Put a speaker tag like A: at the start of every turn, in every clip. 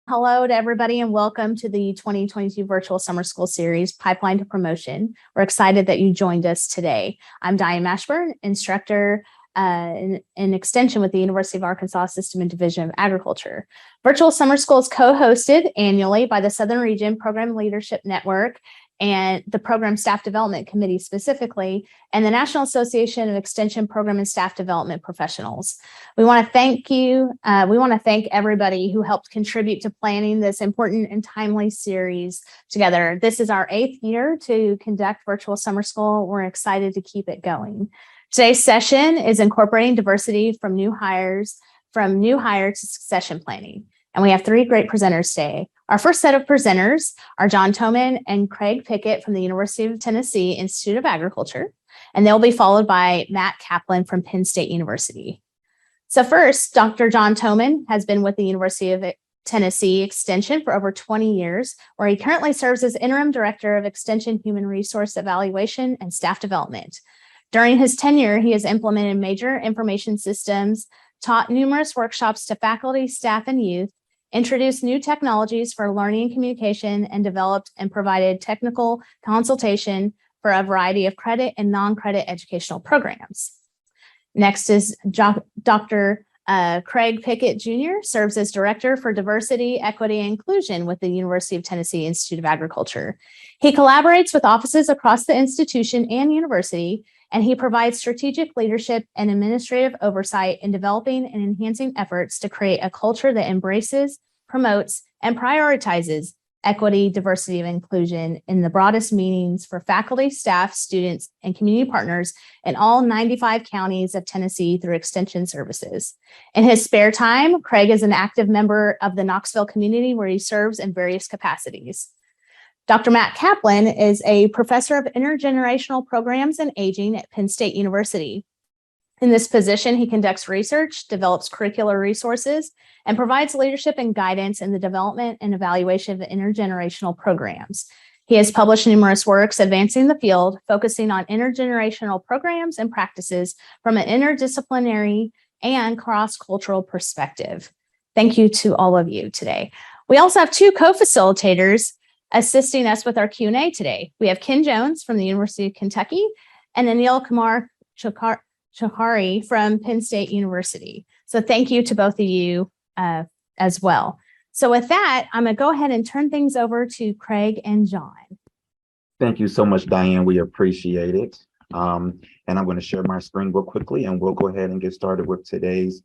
A: Hello to everybody and welcome to the 2022 Virtual Summer School Series, Pipeline to Promotion. We're excited that you joined us today. I'm Diane Mashburn, instructor in Extension with the University of Arkansas System and Division of Agriculture. Virtual Summer School is co-hosted annually by the Southern Region Program Leadership Network and the Program Staff Development Committee specifically, and the National Association of Extension Program and Staff Development Professionals. We want to thank you. We want to thank everybody who helped contribute to planning this important and timely series together. This is our 8th year to conduct Virtual Summer School. We're excited to keep it going. Today's session is incorporating diversity from new hire to succession planning. And we have 3 great presenters today. Our first set of presenters are John Toman and Craig Pickett from the University of Tennessee Institute of Agriculture, and they'll be followed by Matt Kaplan from Penn State University. So first, Dr. John Toman has been with the University of Tennessee Extension for over 20 years, where he currently serves as Interim Director of Extension Human Resource Evaluation and Staff Development. During his tenure, he has implemented major information systems, taught numerous workshops to faculty, staff, and youth, introduced new technologies for learning and communication, and developed and provided technical consultation for a variety of credit and non-credit educational programs. Next is Dr. Craig Pickett Jr. serves as Director for Diversity, Equity, and Inclusion with the University of Tennessee Institute of Agriculture. He collaborates with offices across the institution and university, and he provides strategic leadership and administrative oversight in developing and enhancing efforts to create a culture that embraces, promotes, and prioritizes equity, diversity, and inclusion in the broadest meanings for faculty, staff, students, and community partners in all 95 counties of Tennessee through extension services. In his spare time, Craig is an active member of the Knoxville community where he serves in various capacities. Dr. Matt Kaplan is a professor of intergenerational programs and aging at Penn State University. In this position, he conducts research, develops curricular resources, and provides leadership and guidance in the development and evaluation of intergenerational programs. He has published numerous works advancing the field, focusing on intergenerational programs and practices from an interdisciplinary and cross-cultural perspective. Thank you to all of you today. We also have 2 co-facilitators assisting us with our Q&A today. We have Ken Jones from the University of Kentucky and Anil Kumar Chahari from Penn State University. So thank you to both of you as well. So with that, I'm going to go ahead and turn things over to Craig and John.
B: Thank you so much, Diane. We appreciate it. And I'm going to share my screen real quickly, and we'll go ahead and get started with the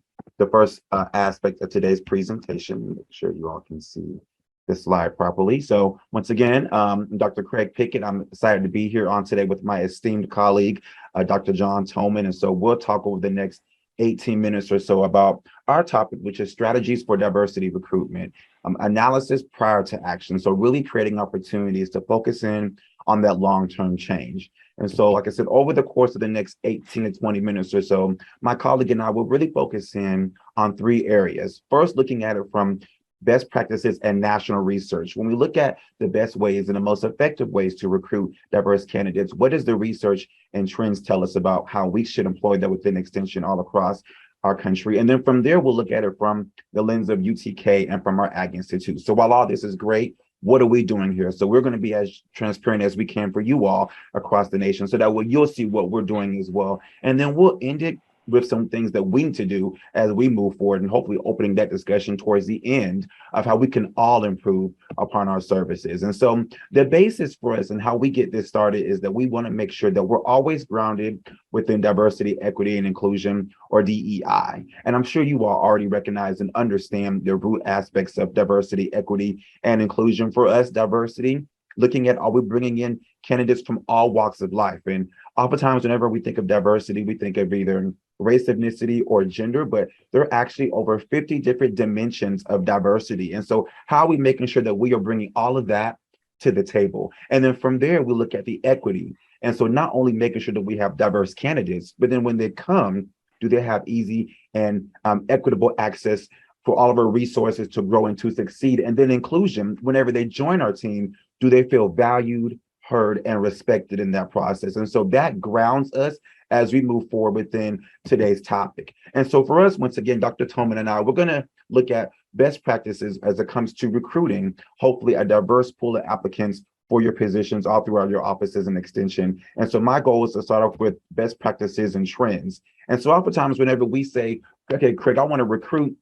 B: first aspect of today's presentation. Make sure you all can see the slide properly. So once again, Dr. Craig Pickett, I'm excited to be here on today with my esteemed colleague, Dr. John Toman. And so we'll talk over the next 18 minutes or so about our topic, which is strategies for diversity recruitment, analysis prior to action. So really creating opportunities to focus in on that long-term change. And so, like I said, over the course of the next 18 to 20 minutes or so, my colleague and I will really focus in on 3 areas. First, looking at it from best practices and national research. When we look at the best ways and the most effective ways to recruit diverse candidates, what does the research and trends tell us about how we should employ that within Extension all across our country? And then from there, we'll look at it from the lens of UTK and from our Ag Institute. So while all this is great, what are we doing here? So we're going to be as transparent as we can for you all across the nation so that you'll see what we're doing as well. And then we'll end it with some things that we need to do as we move forward, and hopefully opening that discussion towards the end of how we can all improve upon our services. And so the basis for us and how we get this started is that we want to make sure that we're always grounded within diversity, equity, and inclusion, or DEI. And I'm sure you all already recognize and understand the root aspects of diversity, equity, and inclusion. For us, diversity, looking at, are we bringing in candidates from all walks of life? And oftentimes, whenever we think of diversity, we think of either race, ethnicity, or gender, but there are actually over 50 different dimensions of diversity. And so how are we making sure that we are bringing all of that to the table? And then from there, we look at the equity. And so not only making sure that we have diverse candidates, but then when they come, do they have easy and equitable access for all of our resources to grow and to succeed? And then inclusion, whenever they join our team, do they feel valued, heard, and respected in that process? And so that grounds us as we move forward within today's topic. And so for us, once again, Dr. Tolman and I, we're going to look at best practices as it comes to recruiting, hopefully a diverse pool of applicants for your positions all throughout your offices and extension. And so my goal is to start off with best practices and trends. And so oftentimes whenever we say, okay, Craig, I want to recruit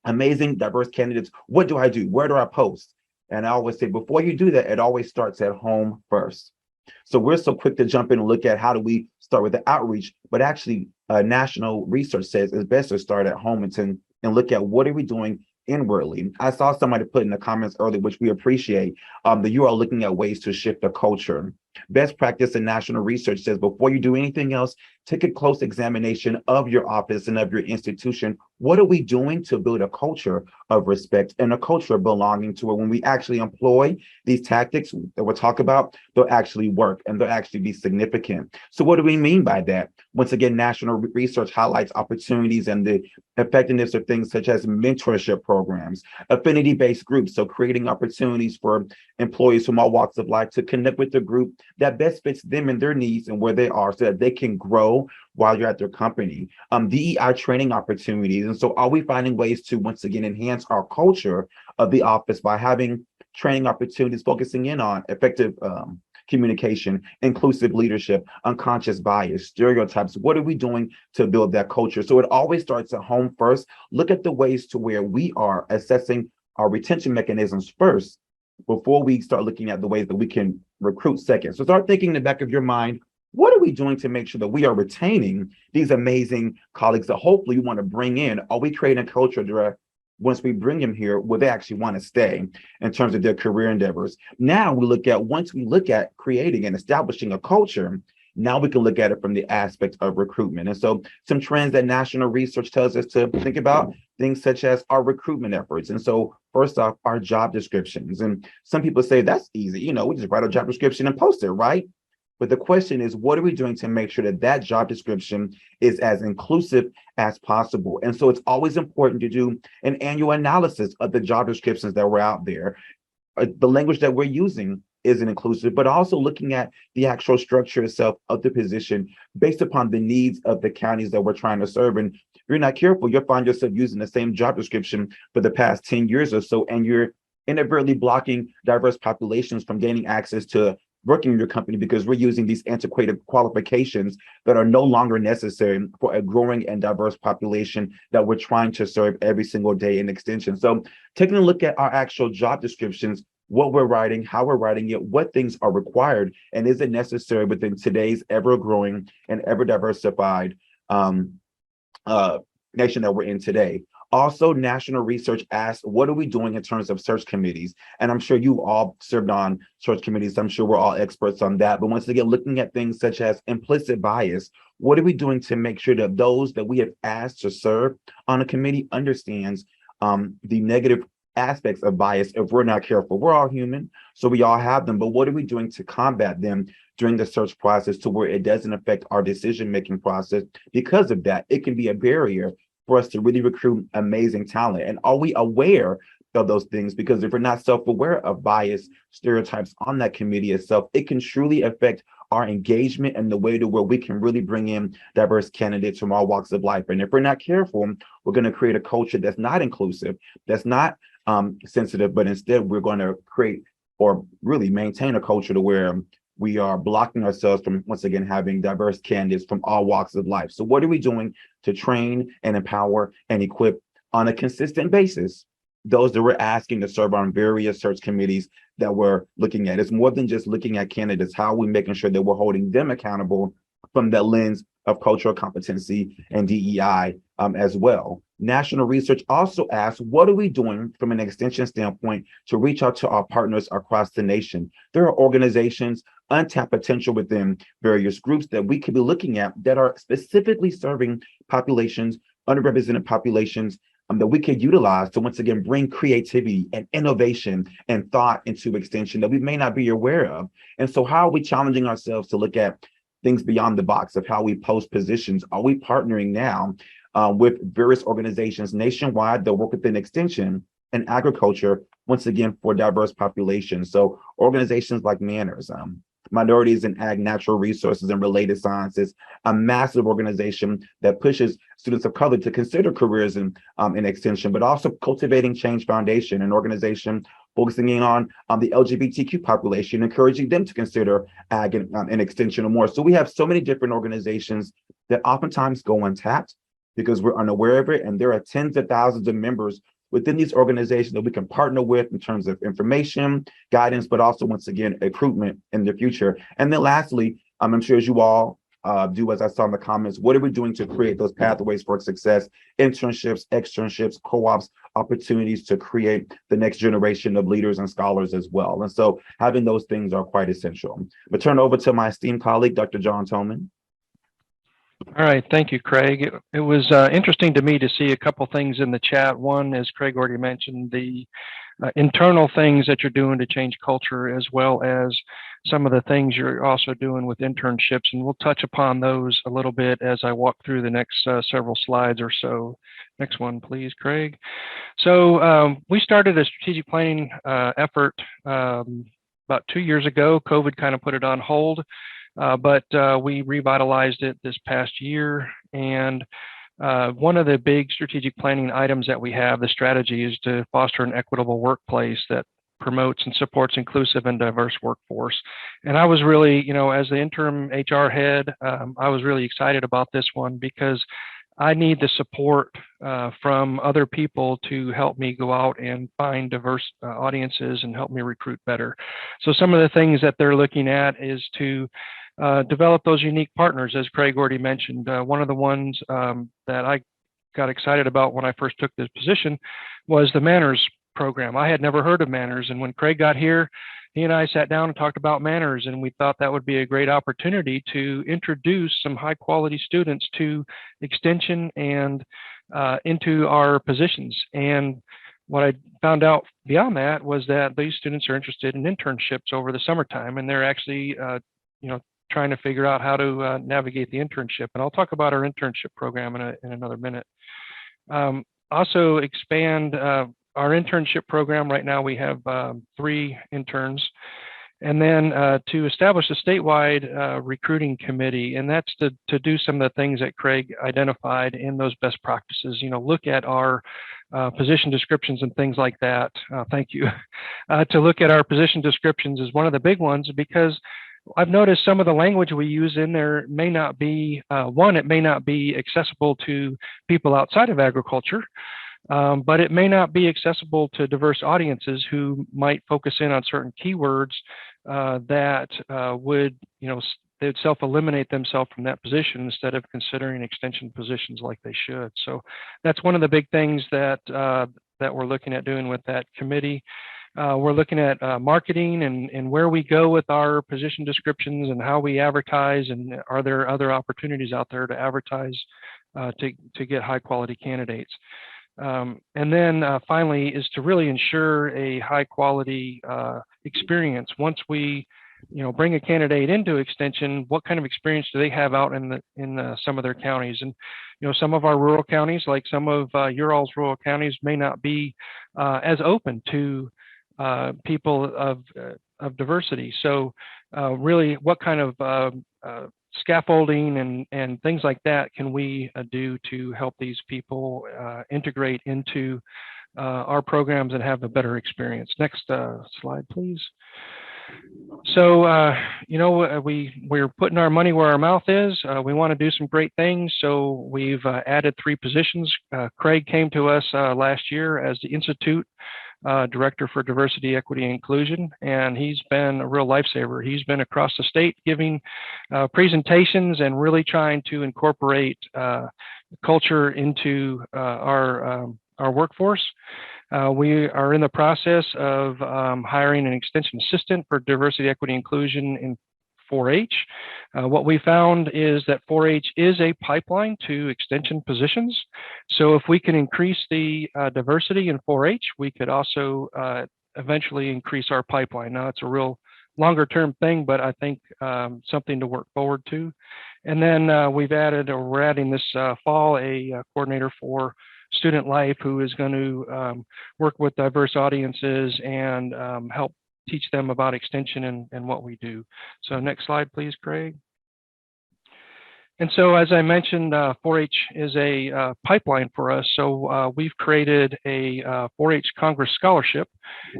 B: amazing, diverse candidates, what do I do? Where do I post? And I always say, before you do that, it always starts at home first. So we're so quick to jump in and look at how do we start with the outreach, but actually national research says it's best to start at home and look at what are we doing inwardly. I saw somebody put in the comments earlier, which we appreciate, that you are looking at ways to shift the culture. Best practice in national research says before you do anything else, take a close examination of your office and of your institution. What are we doing to build a culture of respect and a culture of belonging to it? When we actually employ these tactics that we'll talk about, they'll actually work and they'll actually be significant. So what do we mean by that? Once again, national research highlights opportunities and the effectiveness of things such as mentorship programs, affinity-based groups, so creating opportunities for employees from all walks of life to connect with the group that best fits them and their needs and where they are so that they can grow while you're at their company. DEI training opportunities. And so are we finding ways to, once again, enhance our culture of the office by having training opportunities, focusing in on effective communication, inclusive leadership, unconscious bias, stereotypes? What are we doing to build that culture? So it always starts at home first. Look at the ways to where we are assessing our retention mechanisms first before we start looking at the ways that we can recruit second. So start thinking in the back of your mind, what are we doing to make sure that we are retaining these amazing colleagues that hopefully we want to bring in? Are we creating a culture where once we bring them here, will they actually want to stay in terms of their career endeavors? Now once we look at creating and establishing a culture, now we can look at it from the aspect of recruitment. And so some trends that national research tells us to think about, things such as our recruitment efforts. And so first off, our job descriptions. And some people say that's easy, we just write a job description and post it, right? But the question is, what are we doing to make sure that that job description is as inclusive as possible? And so it's always important to do an annual analysis of the job descriptions that were out there. The language that we're using isn't inclusive, but also looking at the actual structure itself of the position based upon the needs of the counties that we're trying to serve. And if you're not careful, you'll find yourself using the same job description for the past 10 years or so, and you're inadvertently blocking diverse populations from gaining access to working in your company because we're using these antiquated qualifications that are no longer necessary for a growing and diverse population that we're trying to serve every single day in extension. So taking a look at our actual job descriptions, what we're writing, how we're writing it, what things are required, and is it necessary within today's ever-growing and ever-diversified nation that we're in today. Also, national research asks, what are we doing in terms of search committees? And I'm sure you all served on search committees. I'm sure we're all experts on that. But once again, looking at things such as implicit bias, what are we doing to make sure that those that we have asked to serve on a committee understands the negative aspects of bias if we're not careful? We're all human, so we all have them. But what are we doing to combat them during the search process to where it doesn't affect our decision-making process? Because of that, it can be a barrier for us to really recruit amazing talent. And are we aware of those things? Because if we're not self-aware of bias, stereotypes on that committee itself, it can truly affect our engagement and the way to where we can really bring in diverse candidates from all walks of life. And if we're not careful, we're going to create a culture that's not inclusive, that's not sensitive, but instead we're going to create or really maintain a culture to where we are blocking ourselves from, once again, having diverse candidates from all walks of life. So what are we doing to train and empower and equip on a consistent basis those that we're asking to serve on various search committees that we're looking at? It's more than just looking at candidates. How are we making sure that we're holding them accountable from that lens of cultural competency and DEI as well? National research also asks, what are we doing from an extension standpoint to reach out to our partners across the nation? There are organizations, untapped potential within various groups that we could be looking at that are specifically serving populations, underrepresented populations, that we could utilize to once again bring creativity and innovation and thought into extension that we may not be aware of. And so how are we challenging ourselves to look at things beyond the box of how we post positions? Are we partnering now with various organizations nationwide that work within extension and agriculture, once again, for diverse populations? So organizations like Manners, Minorities in Ag, Natural Resources, and Related Sciences, a massive organization that pushes students of color to consider careers in extension, but also Cultivating Change Foundation, an organization focusing in on the LGBTQ population, encouraging them to consider ag and extension or more. So we have so many different organizations that oftentimes go untapped because we're unaware of it. And there are tens of thousands of members within these organizations that we can partner with in terms of information, guidance, but also, once again, recruitment in the future. And then lastly, I'm sure as you all do, as I saw in the comments, what are we doing to create those pathways for success, internships, externships, co-ops, opportunities to create the next generation of leaders and scholars as well. And so having those things are quite essential. But turn over to my esteemed colleague, Dr. John Toman.
C: All right, thank you, Craig. It was interesting to me to see a couple things in the chat. One, as Craig already mentioned, the internal things that you're doing to change culture, as well as some of the things you're also doing with internships. And we'll touch upon those a little bit as I walk through the next several slides or so. Next one, please, Craig. So we started a strategic planning effort about 2 years ago. COVID kind of put it on hold. But we revitalized it this past year. And one of the big strategic planning items that we have, the strategy, is to foster an equitable workplace that promotes and supports inclusive and diverse workforce. And I was really, as the interim HR head, I was really excited about this one because I need the support from other people to help me go out and find diverse audiences and help me recruit better. So some of the things that they're looking at is to develop those unique partners, as Craig already mentioned. One of the ones that I got excited about when I first took this position was the Manners program. I had never heard of Manners, and when Craig got here, he and I sat down and talked about Manners, and we thought that would be a great opportunity to introduce some high quality students to extension and into our positions. And what I found out beyond that was that these students are interested in internships over the summertime, and they're actually trying to figure out how to navigate the internship. And I'll talk about our internship program in another minute. Also expand our internship program. Right now we have 3 interns. And then to establish a statewide recruiting committee, and that's to do some of the things that Craig identified in those best practices. Look at our position descriptions and things like that. Thank you. To look at our position descriptions is one of the big ones, because I've noticed some of the language we use in there may not be, it may not be accessible to people outside of agriculture, but it may not be accessible to diverse audiences who might focus in on certain keywords that would, they'd self-eliminate themselves from that position instead of considering extension positions like they should. So that's one of the big things that we're looking at doing with that committee. We're looking at marketing and where we go with our position descriptions and how we advertise, and are there other opportunities out there to advertise to get high quality candidates. And then finally is to really ensure a high quality experience. Once we bring a candidate into extension, what kind of experience do they have out in some of their counties? And some of our rural counties, like some of your all's rural counties, may not be as open to people of diversity. So really, what kind of scaffolding and things like that can we do to help these people integrate into our programs and have a better experience? Next slide, please. So, we're putting our money where our mouth is. We want to do some great things. So we've added 3 positions. Craig came to us last year as the Institute Director for Diversity, Equity, and Inclusion, and he's been a real lifesaver. He's been across the state giving presentations and really trying to incorporate culture into our workforce. We are in the process of hiring an extension assistant for diversity, equity, inclusion in 4-H. What we found is that 4-H is a pipeline to extension positions. So if we can increase the diversity in 4-H, we could also eventually increase our pipeline. Now, it's a real longer term thing, but I think something to work forward to. And then we're adding this fall a coordinator for student life, who is going to work with diverse audiences and help teach them about extension and what we do. So next slide, please, Craig. And so, as I mentioned, 4-H is a pipeline for us. So we've created a 4-H Congress Scholarship,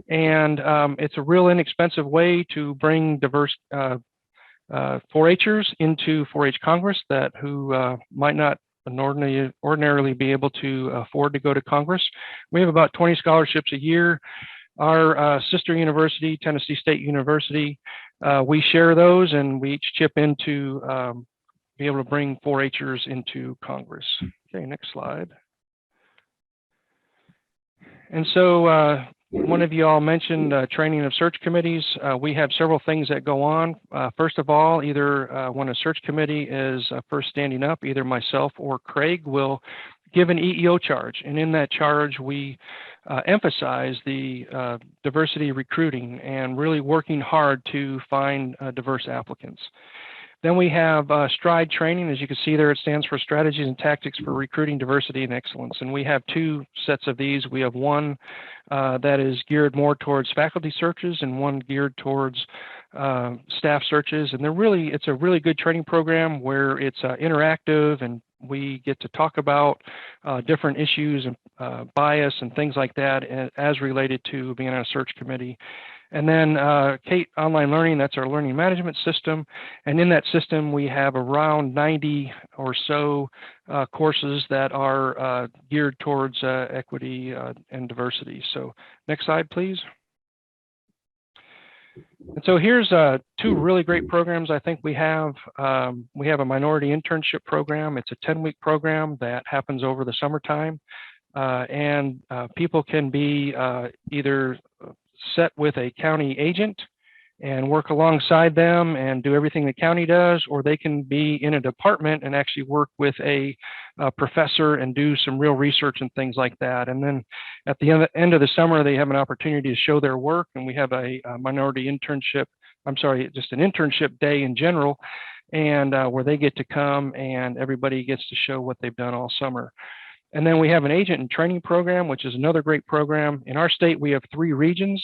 C: and it's a real inexpensive way to bring diverse 4-Hers into 4-H Congress who might not ordinarily be able to afford to go to Congress. We have about 20 scholarships a year. Our sister university, Tennessee State University, we share those, and we each chip in to be able to bring 4-Hers into Congress. Okay, next slide. And so one of you all mentioned training of search committees. We have several things that go on. First of all, either when a search committee is first standing up, either myself or Craig will give an EEO charge. And in that charge, we emphasize the diversity recruiting and really working hard to find diverse applicants. Then we have STRIDE training. As you can see there, it stands for Strategies and Tactics for Recruiting Diversity and Excellence. And we have two sets of these. We have one that is geared more towards faculty searches and one geared towards staff searches. And it's a really good training program where it's interactive, and we get to talk about different issues and bias and things like that as related to being on a search committee. And then CATE Online Learning, that's our learning management system. And in that system, we have around 90 or so courses that are geared towards equity and diversity. So next slide, please. And so here's two really great programs I think we have. We have a minority internship program. It's a 10-week program that happens over the summertime. And people can be either set with a county agent and work alongside them and do everything the county does, or they can be in a department and actually work with a professor and do some real research and things like that. And then at the end of the summer, they have an opportunity to show their work, and we have a minority internship, just an internship day in general, and where they get to come and everybody gets to show what they've done all summer. And then we have an agent and training program, which is another great program. In our state, we have 3 regions.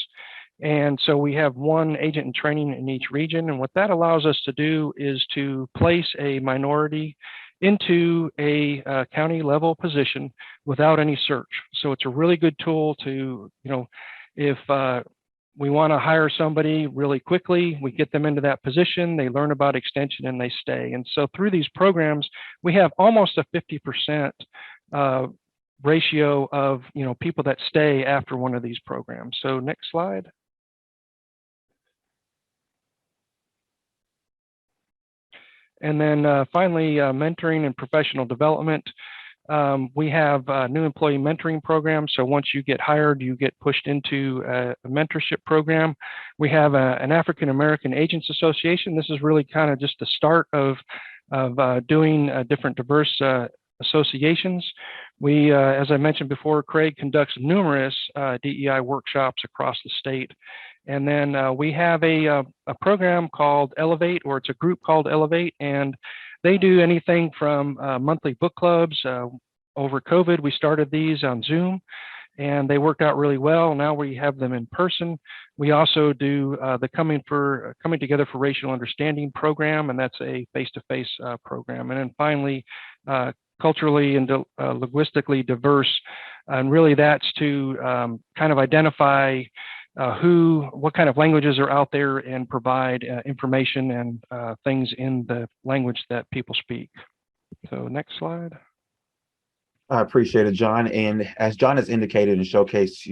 C: And so we have one agent in training in each region. And what that allows us to do is to place a minority into a county level position without any search. So it's a really good tool to, if we want to hire somebody really quickly, we get them into that position, they learn about extension, and they stay. And so through these programs, we have almost a 50% ratio of people that stay after one of these programs. So next slide. And then finally, mentoring and professional development. We have a new employee mentoring program. So once you get hired, you get pushed into a mentorship program. We have an African American Agents Association. This is really kind of just the start of doing different diverse associations. We, as I mentioned before, Craig conducts numerous DEI workshops across the state. And then we have a program called Elevate, or it's a group called Elevate, and they do anything from monthly book clubs. Over COVID, we started these on Zoom, and they worked out really well. Now we have them in person. We also do the Coming Together for Racial Understanding program, and that's a face-to-face program. And then finally, culturally and linguistically diverse, and really that's to kind of identify what kind of languages are out there and provide information and things in the language that people speak. So next slide.
B: I appreciate it, John. And as John has indicated and showcased,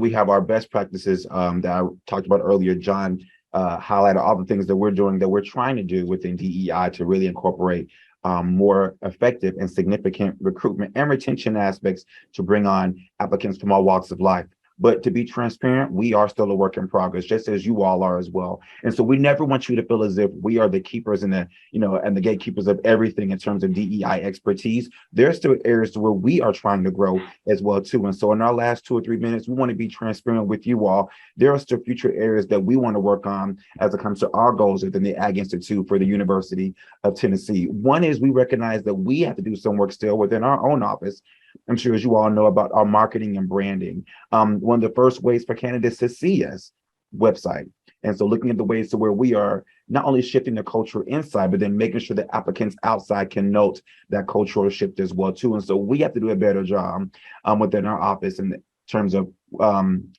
B: we have our best practices that I talked about earlier. John highlighted all the things that we're doing, that we're trying to do within DEI to really incorporate more effective and significant recruitment and retention aspects to bring on applicants from all walks of life. But to be transparent, we are still a work in progress, just as you all are as well. And so we never want you to feel as if we are the keepers and the gatekeepers of everything in terms of DEI expertise. There are still areas where we are trying to grow as well too. And so in our last 2 or 3 minutes, we want to be transparent with you all. There are still future areas that we want to work on as it comes to our goals within the Ag Institute for the University of Tennessee. One is we recognize that we have to do some work still within our own office. I'm sure, as you all know, about our marketing and branding. One of the first ways for candidates to see us website. And so looking at the ways to where we are not only shifting the culture inside, but then making sure that applicants outside can note that cultural shift as well too. And so we have to do a better job within our office in terms of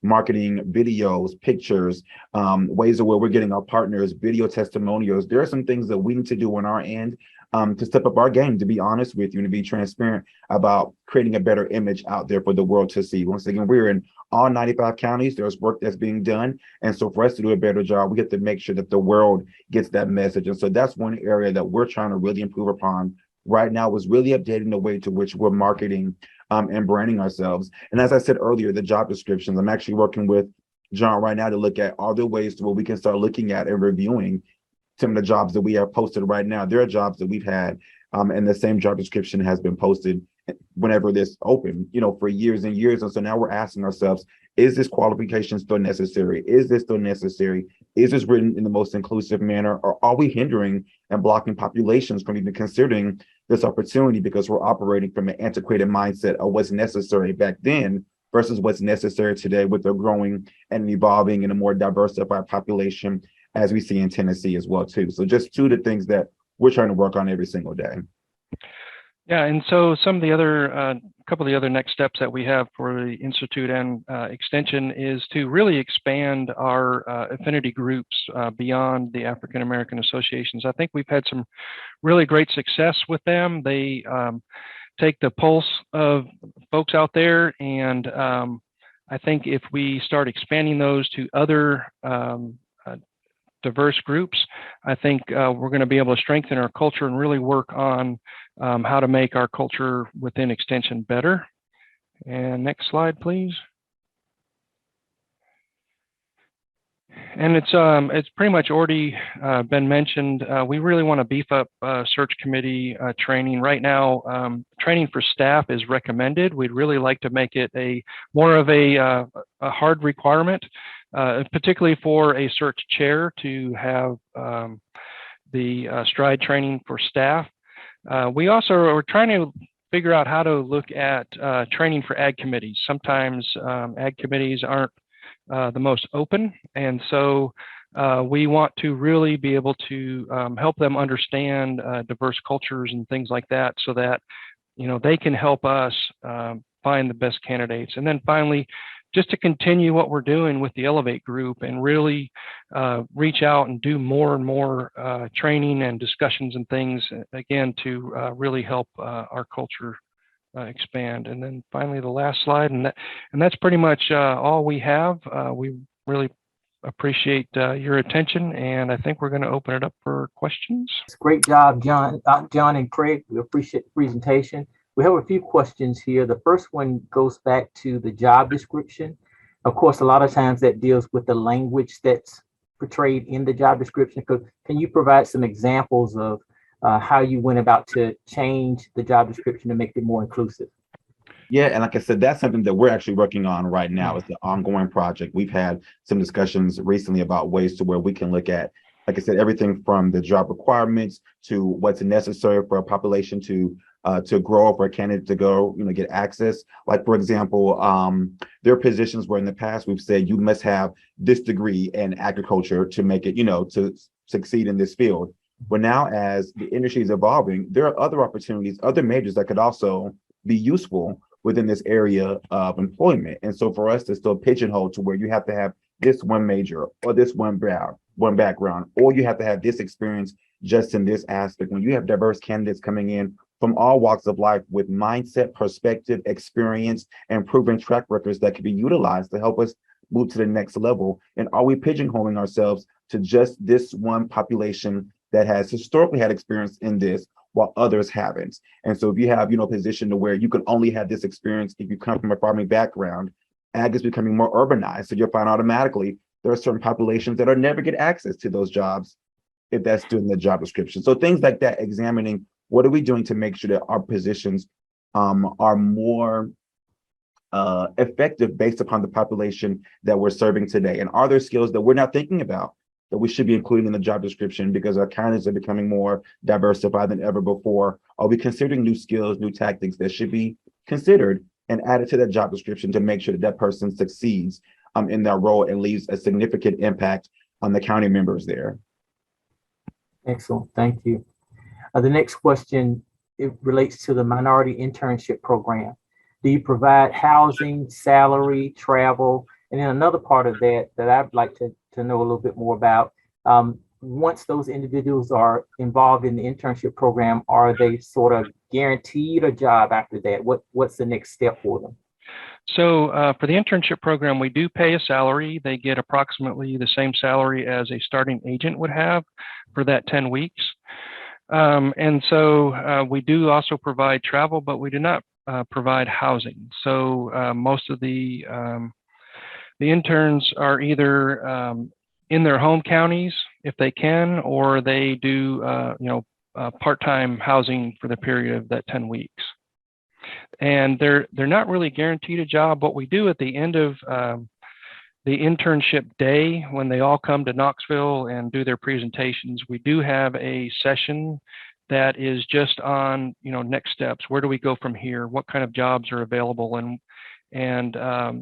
B: marketing videos, pictures, ways of where we're getting our partners, video testimonials. There are some things that we need to do on our end to step up our game, to be honest with you, and to be transparent about creating a better image out there for the world to see. Once again, we're in all 95 counties. There's work that's being done. And so for us to do a better job, we have to make sure that the world gets that message. And so that's one area that we're trying to really improve upon right now, is really updating the way to which we're marketing and branding ourselves. And as I said earlier, the job descriptions, I'm actually working with John right now to look at other ways to where we can start looking at and reviewing some of the jobs that we have posted right now. There are jobs that we've had and the same job description has been posted whenever this open, for years and years. And so now we're asking ourselves, is this qualification still necessary? Is this still necessary? Is this written in the most inclusive manner? Or are we hindering and blocking populations from even considering this opportunity because we're operating from an antiquated mindset of what's necessary back then versus what's necessary today with a growing and evolving and a more diversified population, as we see in Tennessee as well too. So just two of the things that we're trying to work on every single day.
C: Yeah, and so some of the other, couple of the other next steps that we have for the Institute and Extension is to really expand our affinity groups beyond the African American associations. I think we've had some really great success with them. They take the pulse of folks out there, and I think if we start expanding those to other diverse groups, I think we're going to be able to strengthen our culture and really work on how to make our culture within Extension better. And next slide, please. And it's pretty much already been mentioned. We really want to beef up search committee training. Right now, training for staff is recommended. We'd really like to make it more of a hard requirement, particularly for a search chair to have the STRIDE training for staff. We also are trying to figure out how to look at training for ag committees. Sometimes ag committees aren't the most open, and so we want to really be able to help them understand diverse cultures and things like that, so that they can help us find the best candidates. And then finally, just to continue what we're doing with the Elevate group and really reach out and do more and more training and discussions and things, again, to really help our culture expand. And then finally, the last slide, and that's pretty much all we have. We really appreciate your attention, and I think we're going to open it up for questions.
D: Great job, John and Craig. We appreciate the presentation. We have a few questions here. The first one goes back to the job description. Of course, a lot of times that deals with the language that's portrayed in the job description. Can you provide some examples of how you went about to change the job description to make it more inclusive?
B: Yeah, and like I said, that's something that we're actually working on right now. It's an ongoing project. We've had some discussions recently about ways to where we can look at, like I said, everything from the job requirements to what's necessary for a population to grow, for a candidate to go, get access. Like, for example, there are positions where in the past we've said you must have this degree in agriculture to make it, to succeed in this field. But now, as the industry is evolving, there are other opportunities, other majors that could also be useful within this area of employment. And so for us to still pigeonhole to where you have to have this one major or this one background, or you have to have this experience just in this aspect, when you have diverse candidates coming in from all walks of life with mindset, perspective, experience, and proven track records that can be utilized to help us move to the next level. And are we pigeonholing ourselves to just this one population that has historically had experience in this while others haven't? And so if you have, a position to where you can only have this experience if you come from a farming background, ag is becoming more urbanized. So you'll find automatically there are certain populations that are never get access to those jobs if that's doing the job description. So things like that, examining what are we doing to make sure that our positions are more effective based upon the population that we're serving today? And are there skills that we're not thinking about that we should be including in the job description because our candidates are becoming more diversified than ever before? Are we considering new skills, new tactics that should be considered and added to that job description to make sure that that person succeeds in that role and leaves a significant impact on the county members there.
D: Excellent, thank you. The next question, it relates to the minority internship program. Do you provide housing, salary, travel? And then another part of that I'd like to know a little bit more about. Once those individuals are involved in the internship program, are they sort of guaranteed a job after that? What's the next step for them?
C: So for the internship program, we do pay a salary. They get approximately the same salary as a starting agent would have for that 10 weeks. And so we do also provide travel, but we do not provide housing. So most of the interns are either in their home counties if they can, or they do part-time housing for the period of that 10 weeks. And they're not really guaranteed a job. What we do at the end of the internship day, when they all come to Knoxville and do their presentations, we do have a session that is just on, next steps. Where do we go from here? What kind of jobs are available? And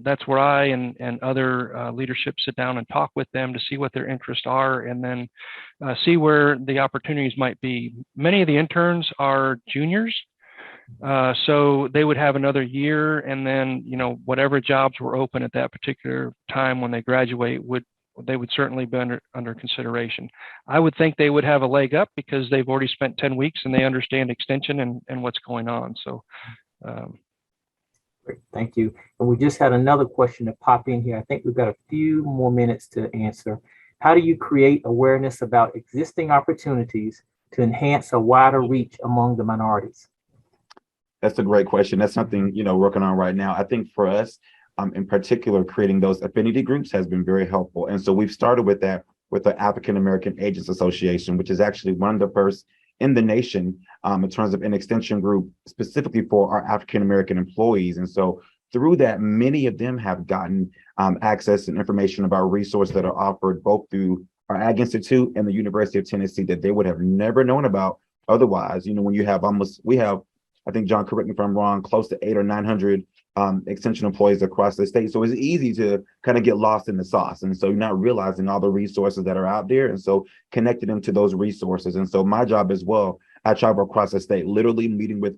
C: that's where I and other leadership sit down and talk with them to see what their interests are, and then see where the opportunities might be. Many of the interns are juniors, so they would have another year, and then whatever jobs were open at that particular time when they graduate they would certainly be under consideration. I would think they would have a leg up because they've already spent 10 weeks and they understand extension and what's going on. So.
D: Great, thank you. And we just had another question to pop in here. I think we've got a few more minutes to answer. How do you create awareness about existing opportunities to enhance a wider reach among the minorities?
B: That's a great question. That's something, working on right now. I think for us, in particular, creating those affinity groups has been very helpful. And so we've started with that with the African American Agents Association, which is actually one of the first in the nation in terms of an extension group specifically for our African American employees. And so through that, many of them have gotten access and information about resources that are offered both through our Ag Institute and the University of Tennessee that they would have never known about otherwise. When you have I think, John, correct me if I'm wrong, close to 800 or 900 extension employees across the state. So it's easy to kind of get lost in the sauce. And so you're not realizing all the resources that are out there. And so connecting them to those resources. And so my job as well, I travel across the state, literally meeting with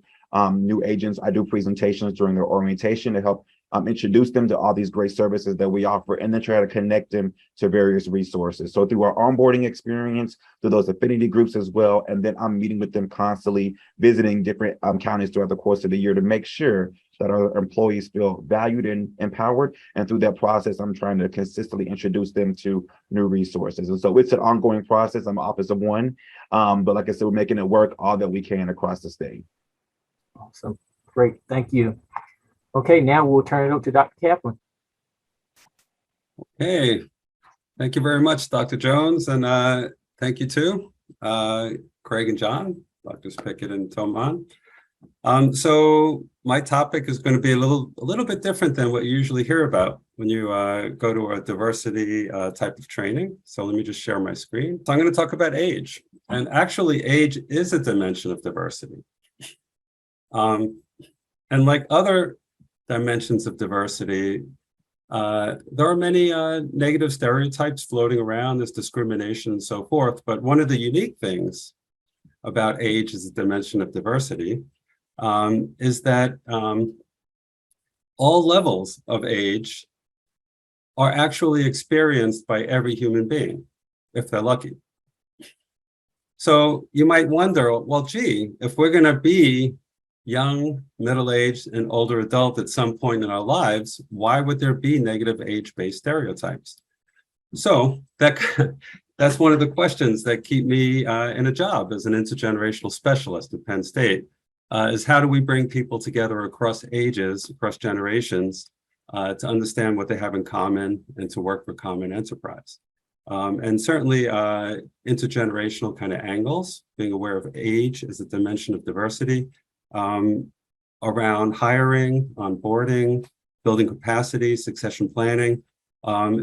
B: new agents. I do presentations during their orientation to help introduce them to all these great services that we offer, and then try to connect them to various resources. So through our onboarding experience, through those affinity groups as well, and then I'm meeting with them constantly, visiting different counties throughout the course of the year to make sure that our employees feel valued and empowered. And through that process, I'm trying to consistently introduce them to new resources. And so it's an ongoing process. I'm an office of one, but like I said, we're making it work all that we can across the state.
D: Awesome, great, thank you. Okay, now we'll turn it over to Dr. Kaplan.
E: Hey, thank you very much, Dr. Jones, and thank you too, Craig and John, Drs. Pickett and Toman. So my topic is going to be a little bit different than what you usually hear about when you go to a diversity type of training. So let me just share my screen. So I'm going to talk about age, and actually age is a dimension of diversity. And like other dimensions of diversity, there are many negative stereotypes floating around. There's discrimination and so forth. But one of the unique things about age as a dimension of diversity is that all levels of age are actually experienced by every human being, if they're lucky. So you might wonder, well, gee, if we're going to be young, middle-aged, and older adult at some point in our lives, why would there be negative age-based stereotypes? So that's one of the questions that keep me in a job as an intergenerational specialist at Penn State, is how do we bring people together across ages, across generations, to understand what they have in common and to work for common enterprise. And certainly intergenerational kind of angles, being aware of age as a dimension of diversity, around hiring, onboarding, building capacity, succession planning,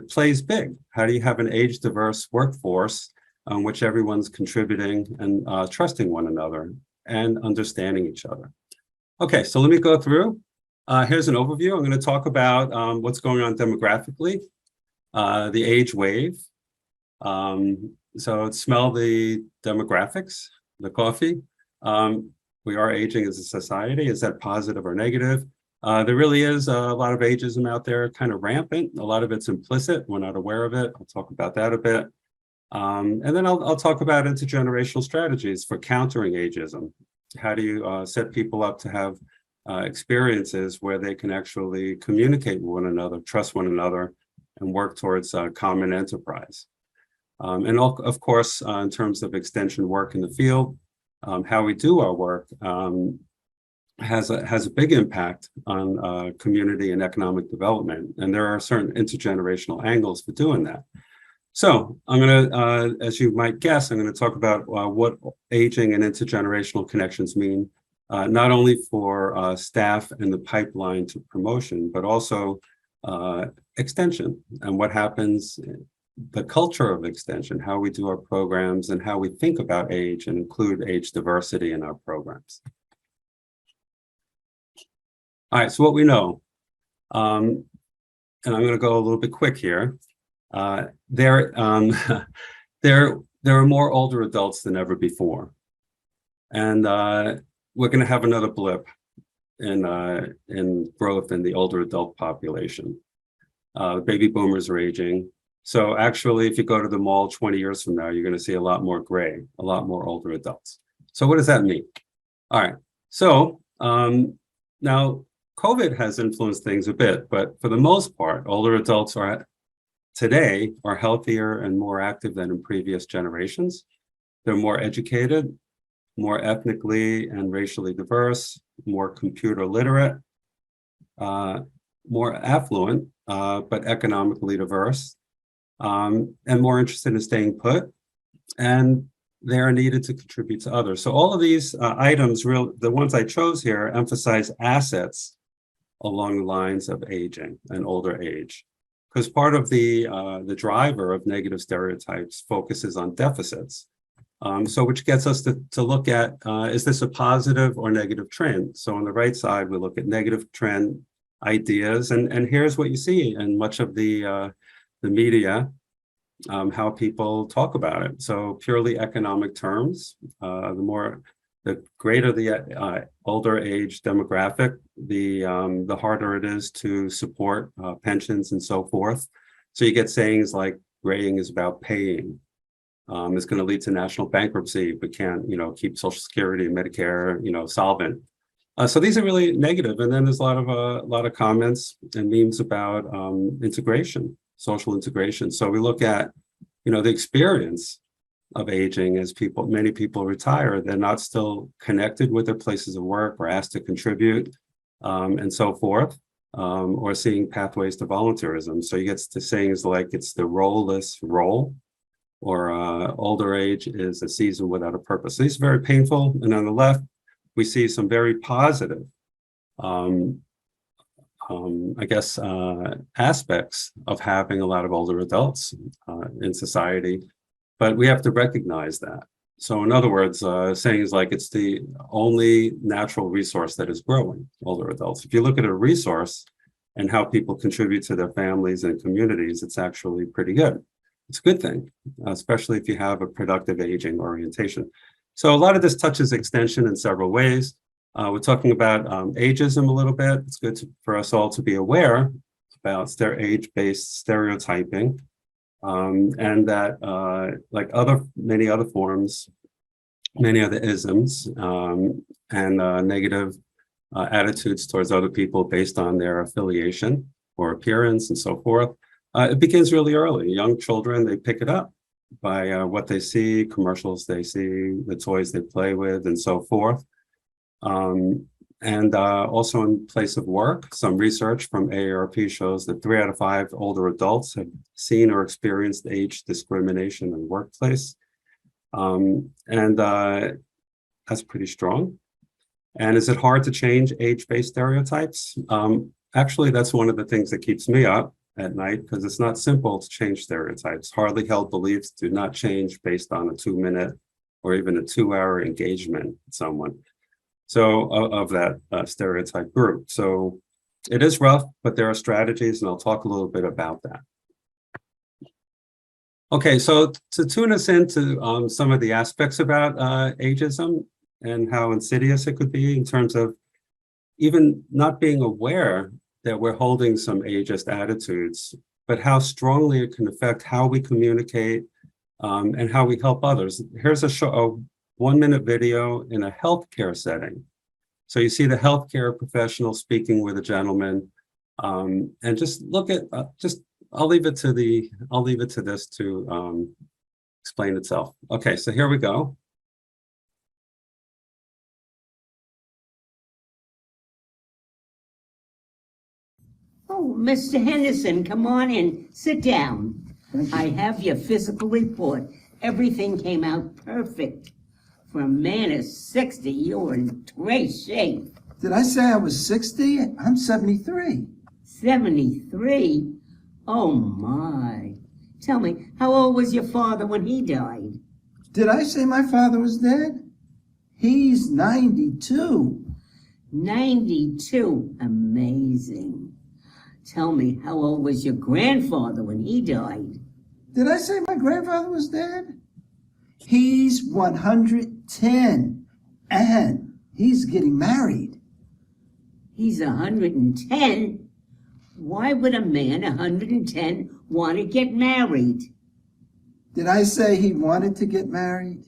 E: plays big. How do you have an age diverse workforce on which everyone's contributing and trusting one another and understanding each other? Okay, so let me go through. Here's an overview. I'm going to talk about what's going on demographically the age wave. So smell the demographics, the coffee. We are aging as a society. Is that positive or negative? There really is a lot of ageism out there, kind of rampant. A lot of it's implicit. We're not aware of it. I'll talk about that a bit. And then I'll talk about intergenerational strategies for countering ageism. How do you set people up to have experiences where they can actually communicate with one another, trust one another, and work towards common enterprise? And of course, in terms of extension work in the field, how we do our work has a big impact on community and economic development. And there are certain intergenerational angles for doing that. So I'm going to, as you might guess, I'm going to talk about what aging and intergenerational connections mean, not only for staff and the pipeline to promotion, but also extension and what happens, the culture of extension, how we do our programs and how we think about age and include age diversity in our programs. All right, so what we know, and I'm going to go a little bit quick here. There are more older adults than ever before, and we're going to have another blip in growth in the older adult population. Baby boomers are aging, so actually, if you go to the mall 20 years from now, you're going to see a lot more gray, a lot more older adults. So what does that mean? All right, so now COVID has influenced things a bit, but for the most part, older adults today are healthier and more active than in previous generations. They're more educated, more ethnically and racially diverse, more computer literate, more affluent, but economically diverse, and more interested in staying put. And they are needed to contribute to others. So all of these items, the ones I chose here, emphasize assets along the lines of aging and older age. Because part of the driver of negative stereotypes focuses on deficits. So which gets us to look at, is this a positive or negative trend? So on the right side, we look at negative trend ideas. And here's what you see in much of the media, how people talk about it. So purely economic terms, the greater the older age demographic, the harder it is to support pensions and so forth. So you get sayings like graying is about paying. It's going to lead to national bankruptcy if we can't, keep Social Security and Medicare, solvent. So these are really negative. And then there's a lot of comments and memes about integration, social integration. So we look at, the experience of aging as many people retire, they're not still connected with their places of work or asked to contribute and so forth, or seeing pathways to volunteerism. So you get to sayings like it's the role-less role, or older age is a season without a purpose. So these are very painful. And on the left, we see some very positive, aspects of having a lot of older adults in society. But we have to recognize that. So in other words, sayings like it's the only natural resource that is growing, older adults. If you look at a resource and how people contribute to their families and communities, it's actually pretty good. It's a good thing, especially if you have a productive aging orientation. So a lot of this touches extension in several ways. We're talking about ageism a little bit. It's good for us all to be aware about age-based stereotyping. And that, like many other forms, many other isms, and negative attitudes towards other people based on their affiliation or appearance and so forth, it begins really early. Young children, they pick it up by what they see, commercials they see, the toys they play with, and so forth. And also in place of work, some research from AARP shows that 3 out of 5 older adults have seen or experienced age discrimination in the workplace. That's pretty strong. And is it hard to change age-based stereotypes? Actually, that's one of the things that keeps me up at night, because it's not simple to change stereotypes. Hardly held beliefs do not change based on a 2-minute or even a 2-hour engagement with someone. So of that stereotype group. So it is rough, but there are strategies, and I'll talk a little bit about that. Okay, so to tune us into some of the aspects about ageism and how insidious it could be in terms of even not being aware that we're holding some ageist attitudes, but how strongly it can affect how we communicate and how we help others. Here's a 1-minute video in a healthcare setting. So you see the healthcare professional speaking with a gentleman, and just look at I'll leave it to this to explain itself. Okay, so here we go.
F: Oh, Mr. Henderson, come on in. Sit down. I have your physical report. Everything came out perfect. For a man of 60, you're in great shape.
G: Did I say I was 60? I'm 73.
F: 73? Oh, my. Tell me, how old was your father when he died?
G: Did I say my father was dead? He's 92.
F: 92? Amazing. Tell me, how old was your grandfather when he died?
G: Did I say my grandfather was dead? He's 110. And he's getting married.
F: He's 110? Why would a man 110 want to get married?
G: Did I say he wanted to get married?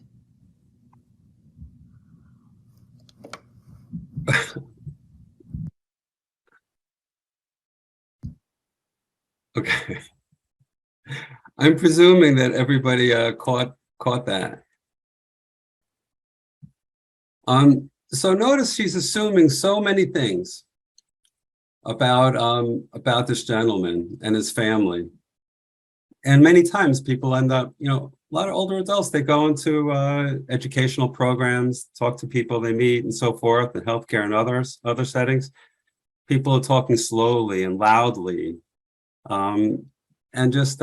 E: Okay. I'm presuming that everybody caught that. So notice she's assuming so many things about this gentleman and his family. And many times people end up, a lot of older adults, they go into educational programs, talk to people they meet and so forth, in healthcare and other settings. People are talking slowly and loudly. And just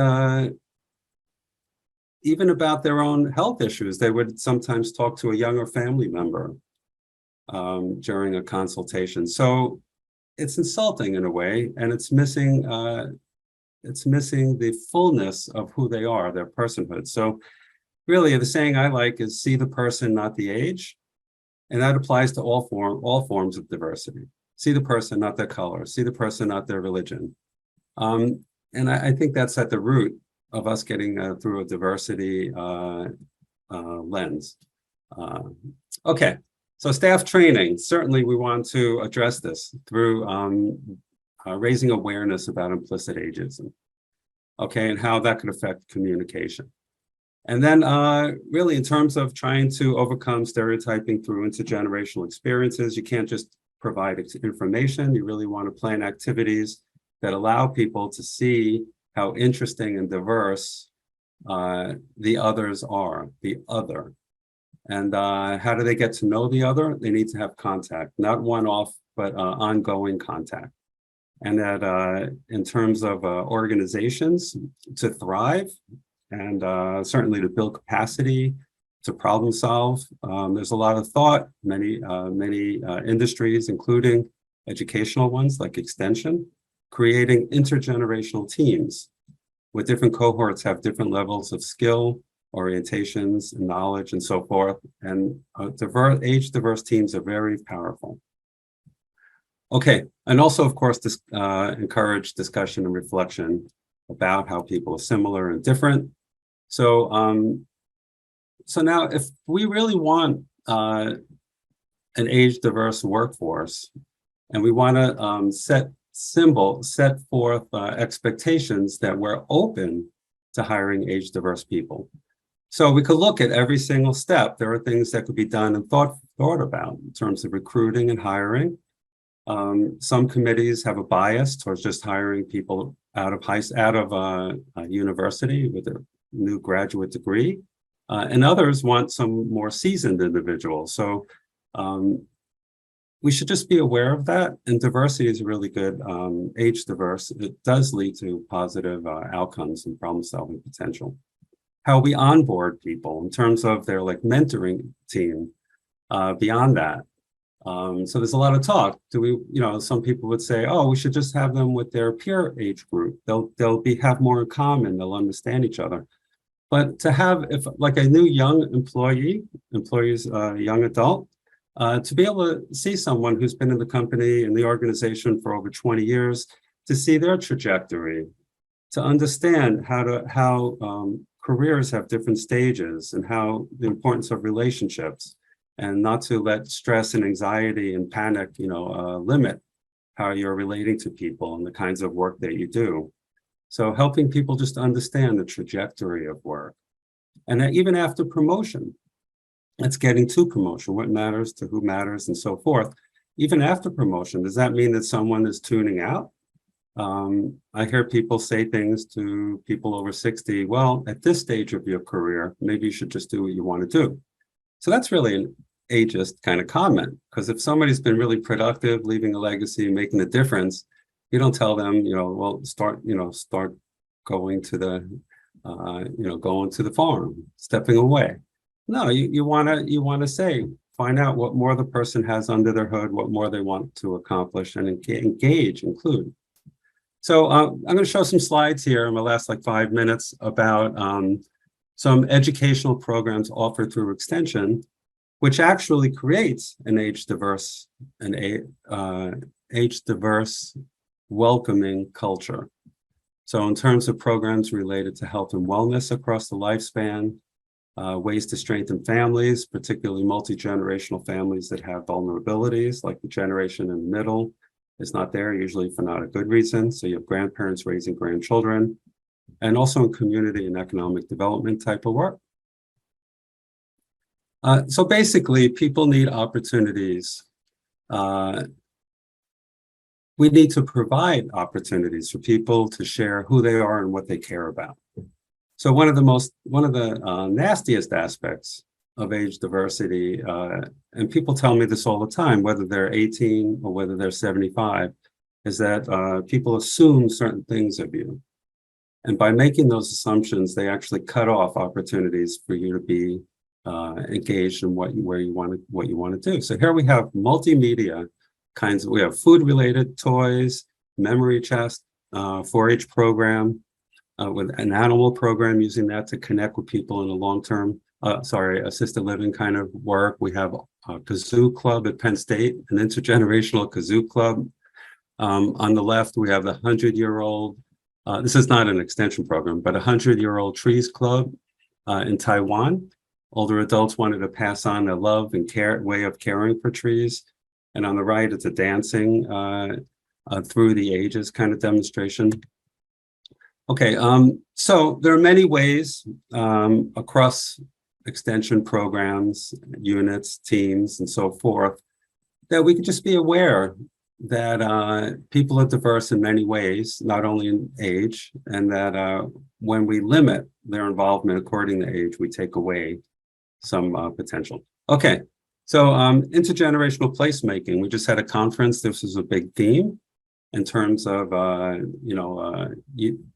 E: even about their own health issues, they would sometimes talk to a younger family member during a consultation. So it's insulting in a way, and it's missing the fullness of who they are, their personhood. So really, the saying I like is "see the person, not the age," and that applies to all forms of diversity. See the person, not their color. See the person, not their religion. And I think that's at the root of us getting through a diversity lens. Okay, so staff training. Certainly we want to address this through raising awareness about implicit ageism, okay, and how that could affect communication. And then really in terms of trying to overcome stereotyping through intergenerational experiences, you can't just provide information. You really want to plan activities that allow people to see how interesting and diverse the others are, the other. And how do they get to know the other? They need to have contact, not one-off, but ongoing contact. And that in terms of organizations to thrive and certainly to build capacity, to problem solve, there's a lot of thought, many industries, including educational ones like Extension, creating intergenerational teams where different cohorts have different levels of skill, orientations, and knowledge, and so forth. And age-diverse teams are very powerful. Okay, and also, of course, encourage discussion and reflection about how people are similar and different. So, so now, if we really want an age-diverse workforce, and we want to set forth expectations that we're open to hiring age-diverse people. So we could look at every single step. There are things that could be done and thought about in terms of recruiting and hiring. Some committees have a bias towards just hiring people out of university with a new graduate degree, and others want some more seasoned individuals. So we should just be aware of that. And diversity is really good. Age diverse, it does lead to positive outcomes and problem-solving potential. How we onboard people in terms of their mentoring team beyond that. So there's a lot of talk. Some people would say, oh, we should just have them with their peer age group. They'll have more in common. They'll understand each other. But to have, if like a new young employees, young adult, to be able to see someone who's been in the company and the organization for over 20 years, to see their trajectory, to understand how careers have different stages and how the importance of relationships, and not to let stress and anxiety and panic, limit how you're relating to people and the kinds of work that you do. So helping people just understand the trajectory of work. And that even after promotion, it's getting to promotion, what matters to who matters and so forth. Even after promotion, does that mean that someone is tuning out? I hear people say things to people over 60, well, at this stage of your career, maybe you should just do what you want to do. So that's really an ageist kind of comment, because if somebody's been really productive, leaving a legacy, making a difference, you don't tell them, well, start going to the, going to the farm, stepping away. No, you want to say, find out what more the person has under their hood, what more they want to accomplish, and include. So I'm going to show some slides here in my last 5 minutes about some educational programs offered through Extension, which actually creates an age-diverse, welcoming culture. So in terms of programs related to health and wellness across the lifespan, ways to strengthen families, particularly multi-generational families that have vulnerabilities, like the generation in the middle is not there, usually for not a good reason. So you have grandparents raising grandchildren, and also in community and economic development type of work. So basically, people need opportunities. We need to provide opportunities for people to share who they are and what they care about. So one of the nastiest aspects of age diversity, and people tell me this all the time, whether they're 18 or whether they're 75, is that people assume certain things of you. And by making those assumptions, they actually cut off opportunities for you to be engaged in what you want to do. So here we have multimedia kinds. We have food-related toys, memory chest, 4-H program, with an animal program, using that to connect with people in a long-term, assisted living kind of work. We have a kazoo club at Penn State, an intergenerational kazoo club. On the left, we have the 100-year-old, this is not an extension program, but 100-year-old trees club in Taiwan. Older adults wanted to pass on their love and way of caring for trees. And on the right, it's a dancing through the ages kind of demonstration. Okay, so there are many ways across extension programs, units, teams, and so forth, that we can just be aware that people are diverse in many ways, not only in age, and that when we limit their involvement according to age, we take away some potential. Okay, so intergenerational placemaking. We just had a conference. This was a big theme in terms of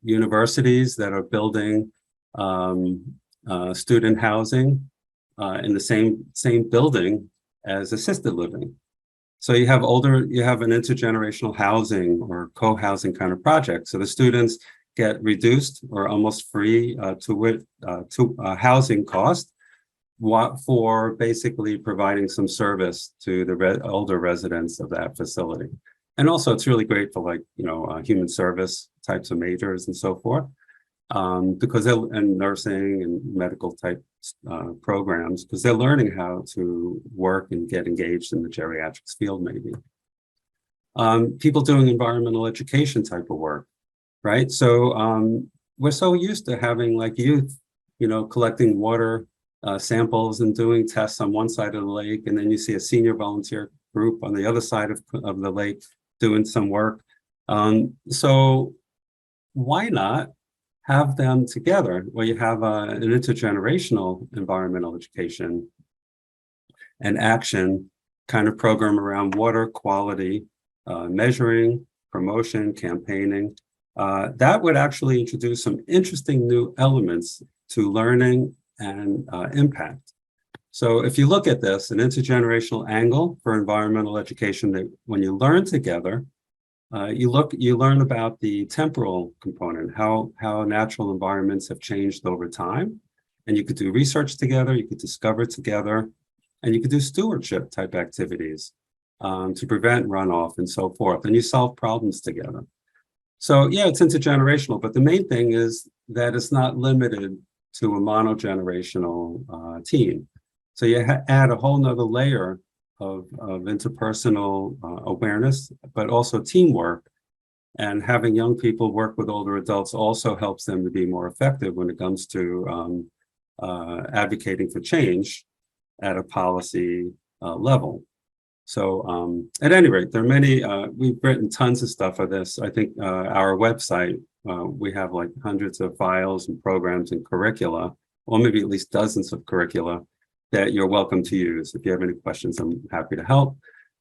E: universities that are building student housing in the same building as assisted living. So you have an intergenerational housing or co-housing kind of project. So the students get reduced or almost free housing cost for basically providing some service to the older residents of that facility. And also it's really great for human service types of majors and so forth, because and nursing and medical type programs, because they're learning how to work and get engaged in the geriatrics field maybe. People doing environmental education type of work, right? So we're so used to having youth, collecting water samples and doing tests on one side of the lake, and then you see a senior volunteer group on the other side of the lake doing some work. So why not have them together, where you have an intergenerational environmental education and action kind of program around water quality, measuring, promotion, campaigning. That would actually introduce some interesting new elements to learning and impact. So if you look at this, an intergenerational angle for environmental education, that when you learn together, you learn about the temporal component, how natural environments have changed over time, And you could do research together, you could discover together, and you could do stewardship type activities to prevent runoff and so forth. And you solve problems together. So yeah, it's intergenerational, but the main thing is that it's not limited to a monogenerational team. So you add a whole nother layer of interpersonal awareness, but also teamwork. And having young people work with older adults also helps them to be more effective when it comes to advocating for change at a policy level. So at any rate, there are many, we've written tons of stuff of this. I think our website, we have like hundreds of files and programs and curricula, or maybe at least dozens of curricula that you're welcome to use. If you have any questions, I'm happy to help.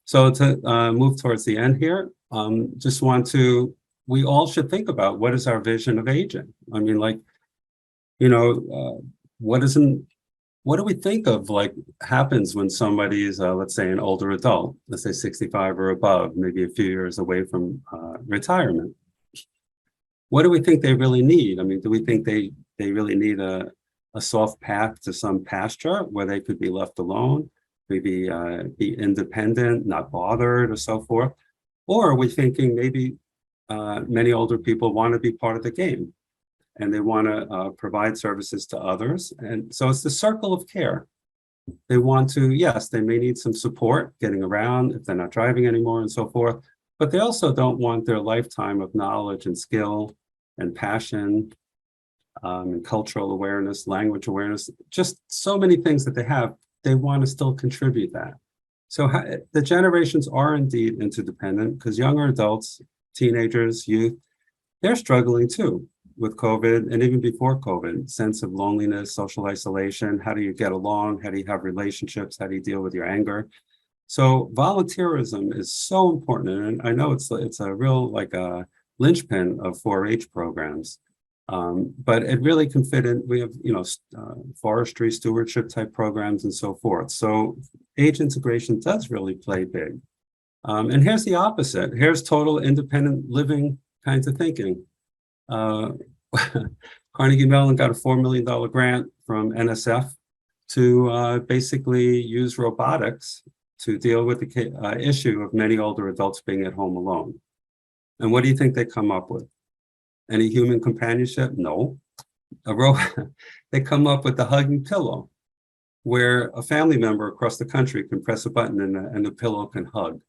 E: So to move towards the end here, just want to, we all should think about what is our vision of aging? I mean, like, you know, what do we think of like happens when somebody is, let's say an older adult, let's say 65 or above, maybe a few years away from retirement? What do we think they really need? I mean, do we think they really need a soft path to some pasture where they could be left alone, maybe be independent, not bothered or so forth? Or are we thinking maybe many older people want to be part of the game and they want to provide services to others? And so it's the circle of care. They want to, yes, they may need some support getting around if they're not driving anymore and so forth, but they also don't want their lifetime of knowledge and skill and passion and cultural awareness, language awareness, just so many things that they have, they want to still contribute that. So the generations are indeed interdependent because younger adults, teenagers, youth, they're struggling too with COVID and even before COVID, sense of loneliness, social isolation. How do you get along? How do you have relationships? How do you deal with your anger? So volunteerism is so important. And I know it's a real like a linchpin of 4-H programs. But it really can fit in. We have, you know, forestry, stewardship type programs and so forth. So age integration does really play big. And here's the opposite. Here's total independent living kinds of thinking. Carnegie Mellon got a $4 million grant from NSF to basically use robotics to deal with the issue of many older adults being at home alone. And what do you think they come up with? Any human companionship? No. They come up with the hugging pillow, where a family member across the country can press a button and the pillow can hug.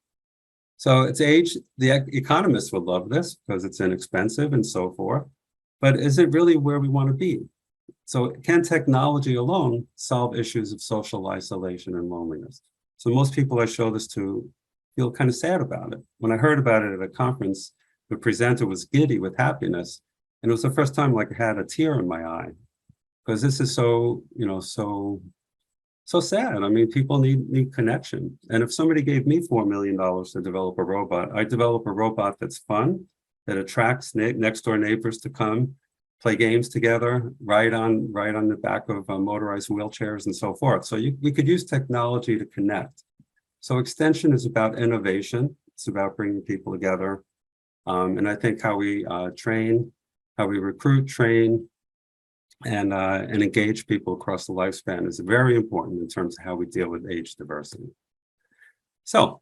E: So it's age, the economists would love this because it's inexpensive and so forth. But is it really where we want to be? So can technology alone solve issues of social isolation and loneliness? So most people I show this to feel kind of sad about it. When I heard about it at a conference, the presenter was giddy with happiness. And it was the first time like I had a tear in my eye because this is so, you know, so sad. I mean, people need connection. And if somebody gave me $4 million to develop a robot, I develop a robot that's fun, that attracts next door neighbors to come, play games together, ride on the back of motorized wheelchairs and so forth. So we could use technology to connect. So extension is about innovation. It's about bringing people together. And I think how we train, how we recruit, train, and engage people across the lifespan is very important in terms of how we deal with age diversity. So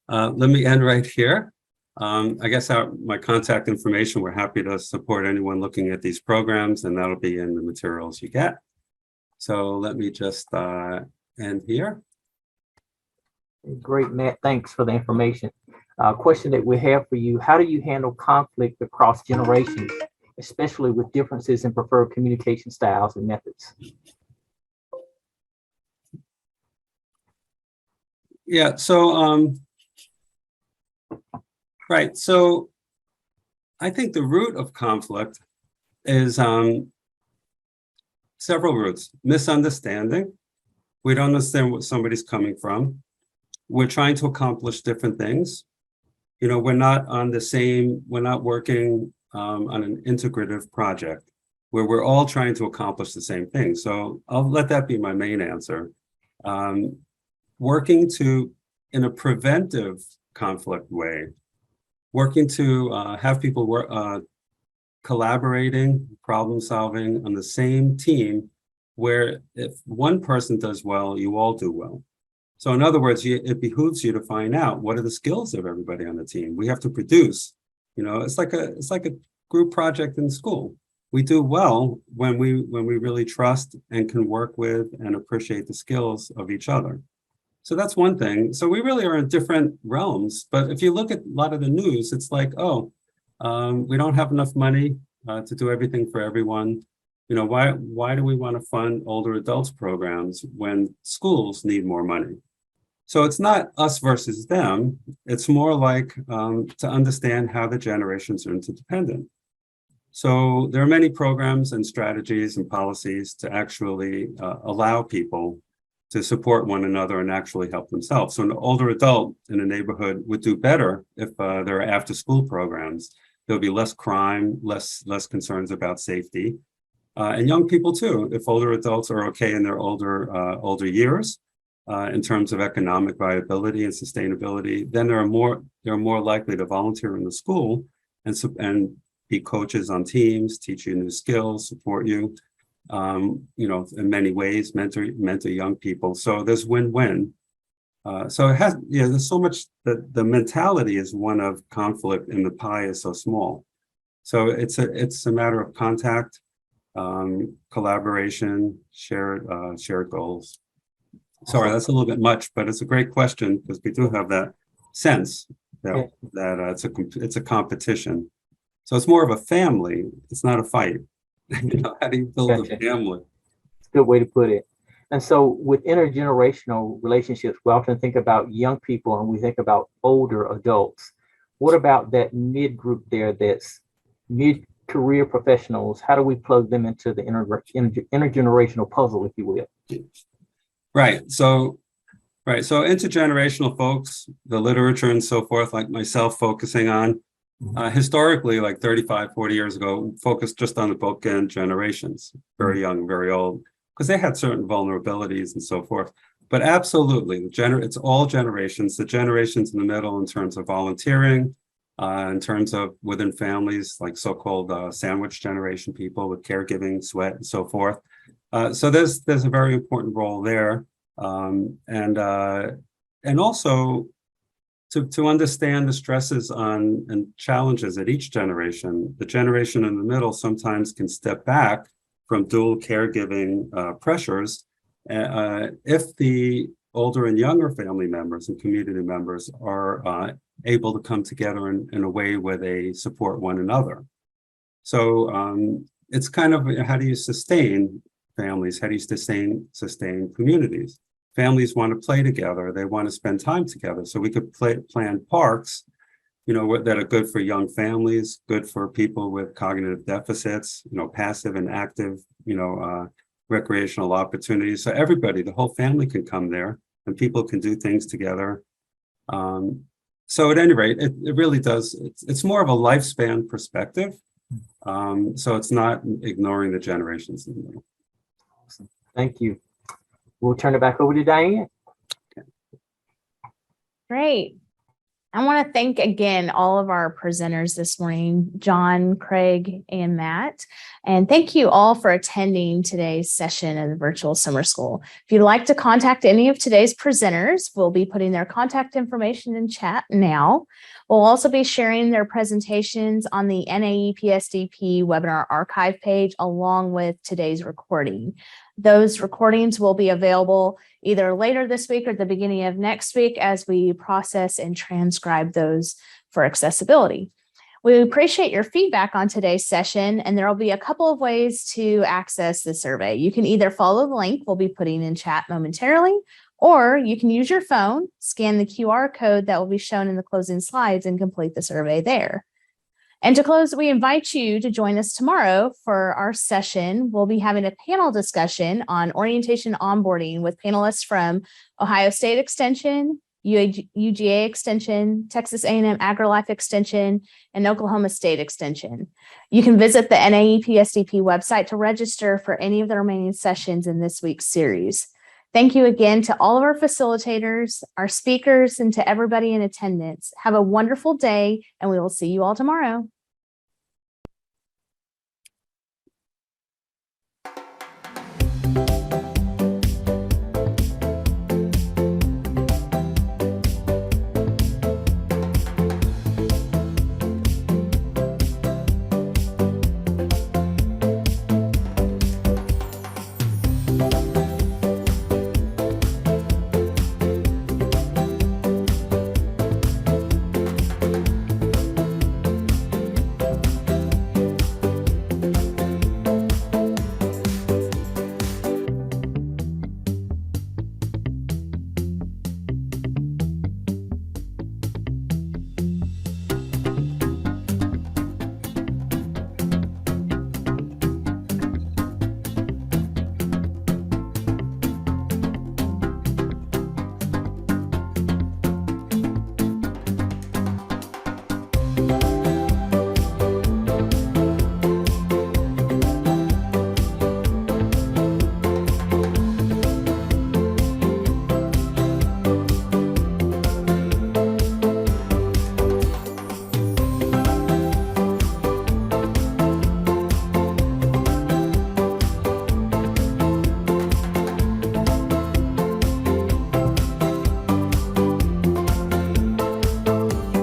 E: let me end right here. I guess my contact information, we're happy to support anyone looking at these programs, and that'll be in the materials you get. So let me just end here.
D: Great, Matt. Thanks for the information. Question that we have for you: how do you handle conflict across generations, especially with differences in preferred communication styles and methods?
E: Yeah, so right. So I think the root of conflict is several roots. Misunderstanding. We don't understand what somebody's coming from. We're trying to accomplish different things. You know, we're not working on an integrative project where we're all trying to accomplish the same thing. So I'll let that be my main answer. Working in a preventive conflict way, working to have people work, collaborating, problem solving on the same team where if one person does well, you all do well. So in other words, it behooves you to find out what are the skills of everybody on the team. We have to produce, it's like a group project in school. We do well when we really trust and can work with and appreciate the skills of each other. So that's one thing. So we really are in different realms. But if you look at a lot of the news, it's like, we don't have enough money to do everything for everyone. Why do we want to fund older adults programs when schools need more money? So it's not us versus them. It's more like to understand how the generations are interdependent. So there are many programs and strategies and policies to actually allow people to support one another and actually help themselves. So an older adult in a neighborhood would do better if there are after-school programs. There'll be less crime, less concerns about safety. And young people too, if older adults are okay in their older years, in terms of economic viability and sustainability, then they're more likely to volunteer in the school and be coaches on teams, teach you new skills, support you, in many ways, mentor young people. So there's win-win. So it has, there's so much that the mentality is one of conflict and the pie is so small. So it's a matter of contact, collaboration, shared goals. Sorry, that's a little bit much, but it's a great question because we do have that sense that it's a competition. So it's more of a family. It's not a fight. How do you build a family?
D: It's a good way to put it. And so with intergenerational relationships, we often think about young people and we think about older adults. What about that mid group there that's mid-career professionals? How do we plug them into the intergenerational puzzle, if you will?
E: Right. So intergenerational folks, the literature and so forth, like myself focusing on, historically, like 35, 40 years ago, focused just on the bookend generations, very young, very old, because they had certain vulnerabilities and so forth. But absolutely, it's all generations, the generations in the middle in terms of volunteering, in terms of within families, like so-called sandwich generation people with caregiving, sweat, and so forth. So there's a very important role there. And also to understand the stresses and challenges at each generation. The generation in the middle sometimes can step back from dual caregiving pressures if the older and younger family members and community members are able to come together in a way where they support one another. So it's kind of, how do you sustain families? How do you sustain communities? Families want to play together. They want to spend time together. So we could plan parks, that are good for young families, good for people with cognitive deficits, passive and active, recreational opportunities. So everybody, the whole family can come there and people can do things together. So at any rate, it really does. It's more of a lifespan perspective. So it's not ignoring the generations in the middle.
D: Thank you. We'll turn it back over to Diane.
A: Great. I want to thank again all of our presenters this morning, John, Craig, and Matt. And thank you all for attending today's session of the Virtual Summer School. If you'd like to contact any of today's presenters, we'll be putting their contact information in chat now. We'll also be sharing their presentations on the NAEPSDP webinar archive page along with today's recording. Those recordings will be available either later this week or the beginning of next week as we process and transcribe those for accessibility. We appreciate your feedback on today's session, and there will be a couple of ways to access the survey. You can either follow the link we'll be putting in chat momentarily, or you can use your phone, scan the QR code that will be shown in the closing slides, and complete the survey there. And to close, we invite you to join us tomorrow for our session. We'll be having a panel discussion on orientation onboarding with panelists from Ohio State Extension, UGA Extension, Texas A&M AgriLife Extension, and Oklahoma State Extension. You can visit the NAEPSDP website to register for any of the remaining sessions in this week's series. Thank you again to all of our facilitators, our speakers, and to everybody in attendance. Have a wonderful day, and we will see you all tomorrow.